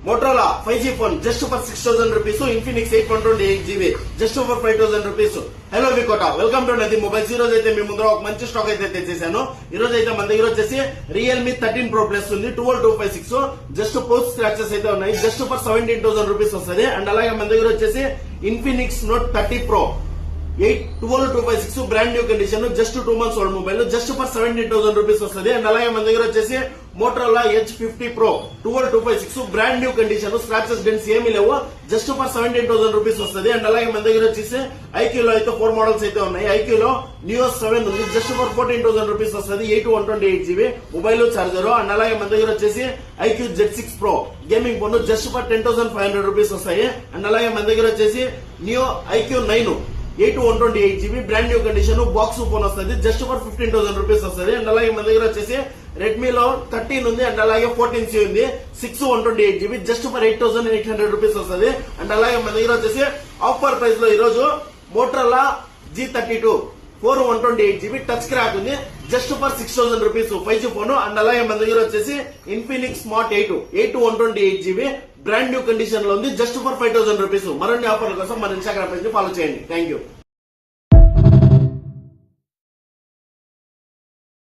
Motorola 5G phone just for 6,000 rupees. Infinix 828GB just for 5,000 rupees. Hello V Kota welcome to నది mobiles. ఈ రోజు అయితే మీ ముందర ఒక మంచి స్టాక్ అయితే తెచ్చేసాను. ఈ రోజు అయితే మన దగ్గర వచ్చేసి Realme 13 Pro Plus ఉంది 12256 జస్ట్ పోస్ట్ స్క్రాచెస్ అయితే ఉన్నాయి. జస్ట్ ఫర్ 17,000 రూపీస్ వస్తుంది. అండ్ అలాగే మన దగ్గర వచ్చేసి Infinix Note 30 Pro 12256 brand new condition just 2 months old mobile just for 17,000 rupees వస్తుంది. అండ్ అలాగే మన దగ్గర వచ్చేసి Motorola Edge 50 Pro 12256 brand new condition scratches dents ఏమీ లేవు జస్ట్ ఫర్ 17,000 రూపీస్ వస్తుంది. అండ్ అలాగే మన దగ్గర వచ్చేసి IQ లో అయితే 4 మోడల్స్ అయితే ఉన్నాయి. IQ లో Neo 7 ఉంది జస్ట్ ఫర్ 14,000 రూపీస్ వస్తుంది. 128GB mobile charger. అండ్ అలాగే మన దగ్గర వచ్చేసి IQ Z6 Pro gaming phone just for 10,500 rupees వస్తాయి. అండ్ అలాగే మన దగ్గర వచ్చేసి Neo IQ 9 128GB brand new condition box phone వస్తుంది జస్ట్ ఫర్ 15,000 రూపీస్ వస్తుంది. అండ్ అలాగే మన దగ్గర వచ్చేసి రెడ్మీలో 13 ఉంది. అండ్ అలాగే 14C ఉంది 128GB జస్ట్ ఫర్ 8,800 రూపీస్ వస్తుంది. అండ్ అలాగే మన దగ్గర వచ్చేసి ఆఫర్ ప్రైస్ లో ఈ రోజు Motorola G32 128GB touch crack ఉంది just for 6,000 rupees 5G phone. And అలాగే మన దగ్గర వచ్చేసి Infinix Smart 8 128GB brand new condition లో ఉంది జస్ట్ ఫర్ 5,000 రూపీస్. మరిన్ని ఆఫర్ల కోసం మన ఇన్స్టాగ్రామ్ పేజ్ ని ఫాలో చేయండి. Thank you.